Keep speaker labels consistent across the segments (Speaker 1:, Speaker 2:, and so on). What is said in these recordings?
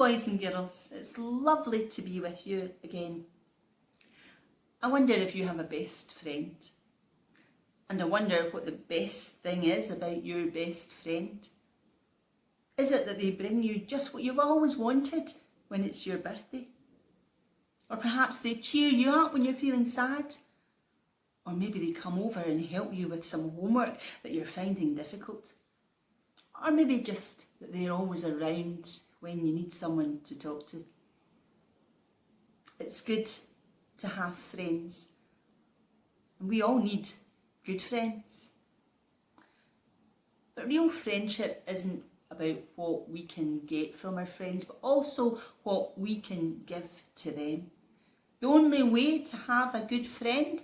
Speaker 1: boys and girls, it's lovely to be with you again. I wonder if you have a best friend. And I wonder what the best thing is about your best friend. Is it that they bring you just what you've always wanted when it's your birthday? Or perhaps they cheer you up when you're feeling sad? Or maybe they come over and help you with some homework that you're finding difficult? Or maybe just that they're always around when you need someone to talk to. It's good to have friends. And we all need good friends. But real friendship isn't about what we can get from our friends, but also what we can give to them. The only way to have a good friend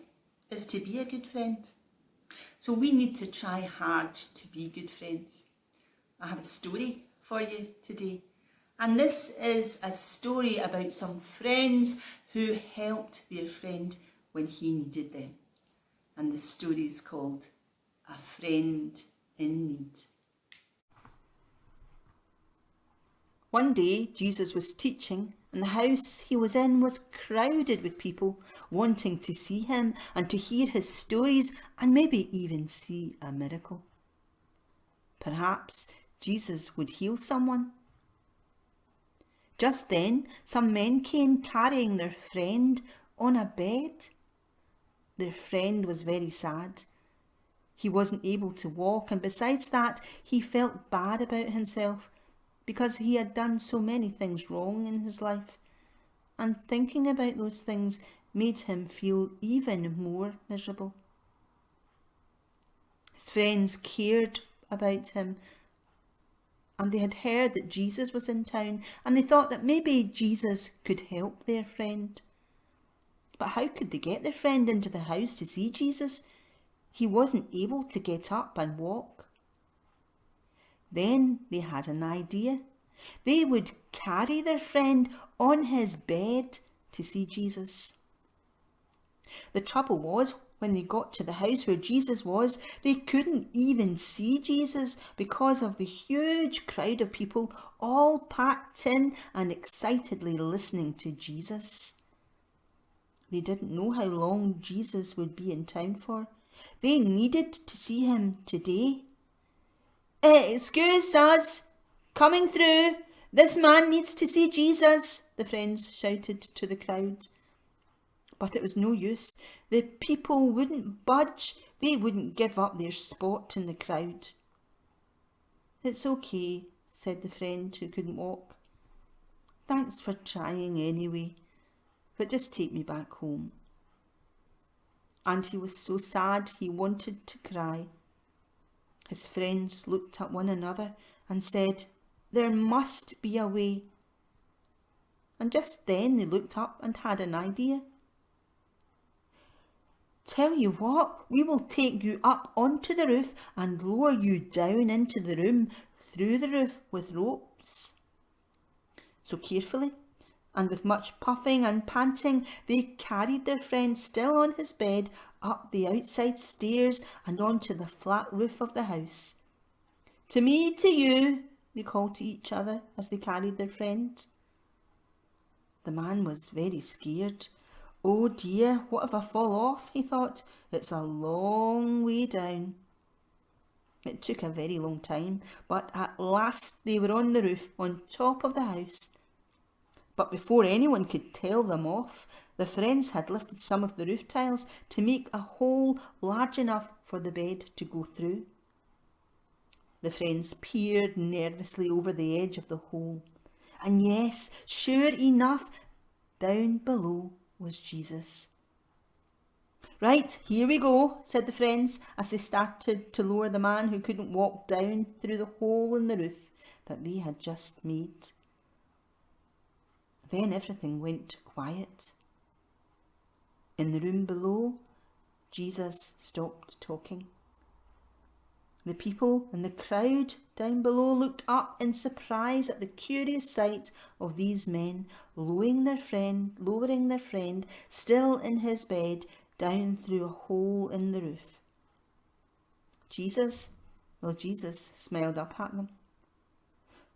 Speaker 1: is to be a good friend. So we need to try hard to be good friends. I have a story for you today. And this is a story about some friends who helped their friend when he needed them. And the story is called A Friend in Need. One day Jesus was teaching, and the house he was in was crowded with people wanting to see him and to hear his stories and maybe even see a miracle. Perhaps Jesus would heal someone. Just then, some men came carrying their friend on a bed. Their friend was very sad. He wasn't able to walk, and besides that, he felt bad about himself because he had done so many things wrong in his life, and thinking about those things made him feel even more miserable. His friends cared about him, and they had heard that Jesus was in town, and they thought that maybe Jesus could help their friend. But how could they get their friend into the house to see Jesus? He wasn't able to get up and walk. Then they had an idea. They would carry their friend on his bed to see Jesus. The trouble was, when they got to the house where Jesus was, they couldn't even see Jesus because of the huge crowd of people all packed in and excitedly listening to Jesus. They didn't know how long Jesus would be in town for. They needed to see him today. "Excuse us, coming through. This man needs to see Jesus," the friends shouted to the crowd. But it was no use. The people wouldn't budge. They wouldn't give up their spot in the crowd. "It's okay," said the friend who couldn't walk. "Thanks for trying anyway, but just take me back home." And he was so sad he wanted to cry. His friends looked at one another and said, "There must be a way." And just then they looked up and had an idea. "Tell you what, we will take you up onto the roof and lower you down into the room through the roof with ropes." So carefully, and with much puffing and panting, they carried their friend still on his bed up the outside stairs and onto the flat roof of the house. "To me, to you," they called to each other as they carried their friend. The man was very scared. "Oh dear, what if I fall off?" he thought. "It's a long way down." It took a very long time, but at last they were on the roof on top of the house. But before anyone could tell them off, the friends had lifted some of the roof tiles to make a hole large enough for the bed to go through. The friends peered nervously over the edge of the hole. And yes, sure enough, down below was Jesus. "Right, here we go," said the friends as they started to lower the man who couldn't walk down through the hole in the roof that they had just made. Then everything went quiet. In the room below, Jesus stopped talking. The people in the crowd down below looked up in surprise at the curious sight of these men lowering their friend still in his bed down through a hole in the roof. Jesus smiled up at them.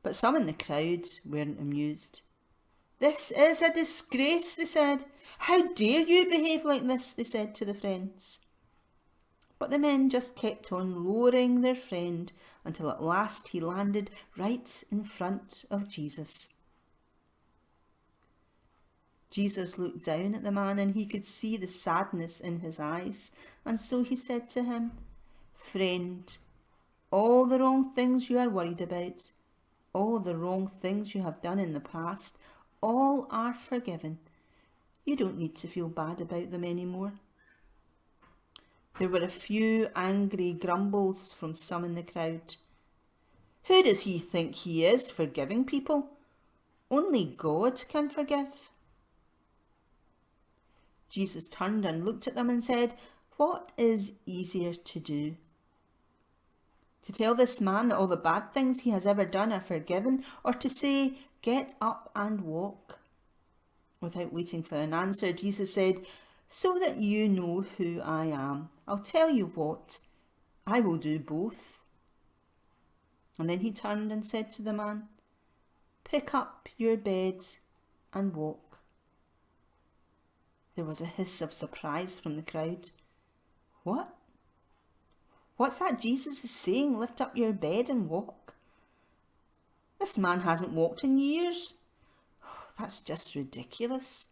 Speaker 1: But some in the crowd weren't amused. "This is a disgrace," they said. "How dare you behave like this?" they said to the friends. But the men just kept on lowering their friend until at last he landed right in front of Jesus. Jesus looked down at the man and he could see the sadness in his eyes, and so he said to him, "Friend, all the wrong things you are worried about, all the wrong things you have done in the past, all are forgiven. You don't need to feel bad about them anymore." There were a few angry grumbles from some in the crowd. "Who does he think he is, forgiving people? Only God can forgive." Jesus turned and looked at them and said, "What is easier to do? To tell this man that all the bad things he has ever done are forgiven, or to say, 'Get up and walk'?" Without waiting for an answer, Jesus said, "So that you know who I am, I'll tell you what, I will do both." And then he turned and said to the man, "Pick up your bed and walk." There was a hiss of surprise from the crowd. "What? What's that Jesus is saying? Lift up your bed and walk? This man hasn't walked in years. That's just ridiculous."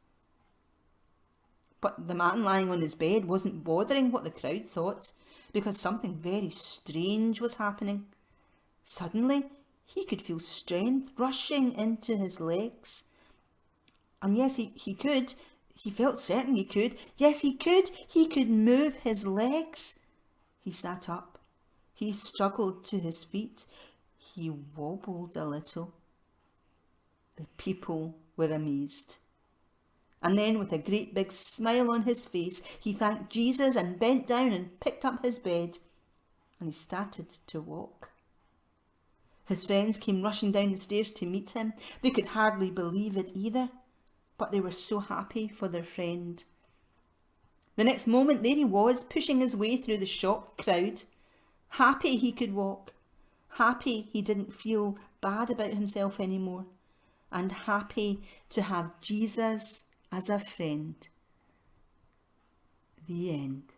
Speaker 1: But the man lying on his bed wasn't bothering what the crowd thought, because something very strange was happening. Suddenly, he could feel strength rushing into his legs. And yes, he could. He felt certain he could. Yes, he could. He could move his legs. He sat up. He struggled to his feet. He wobbled a little. The people were amazed. And then, with a great big smile on his face, he thanked Jesus and bent down and picked up his bed, and he started to walk. His friends came rushing down the stairs to meet him. They could hardly believe it either, but they were so happy for their friend. The next moment, there he was, pushing his way through the shocked crowd. Happy he could walk. Happy he didn't feel bad about himself anymore. And happy to have Jesus as a friend. The end.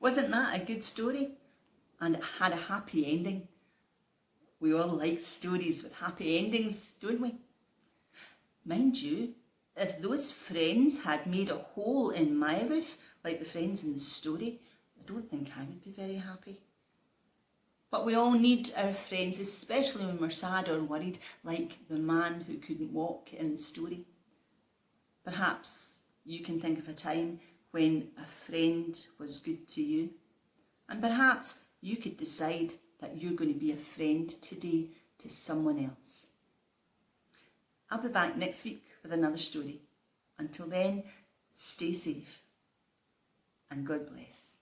Speaker 1: Wasn't that a good story? And it had a happy ending. We all like stories with happy endings, don't we? Mind you, if those friends had made a hole in my roof, like the friends in the story, I don't think I would be very happy. But we all need our friends, especially when we're sad or worried, like the man who couldn't walk in the story. Perhaps you can think of a time when a friend was good to you. And perhaps you could decide that you're going to be a friend today to someone else. I'll be back next week with another story. Until then, stay safe and God bless.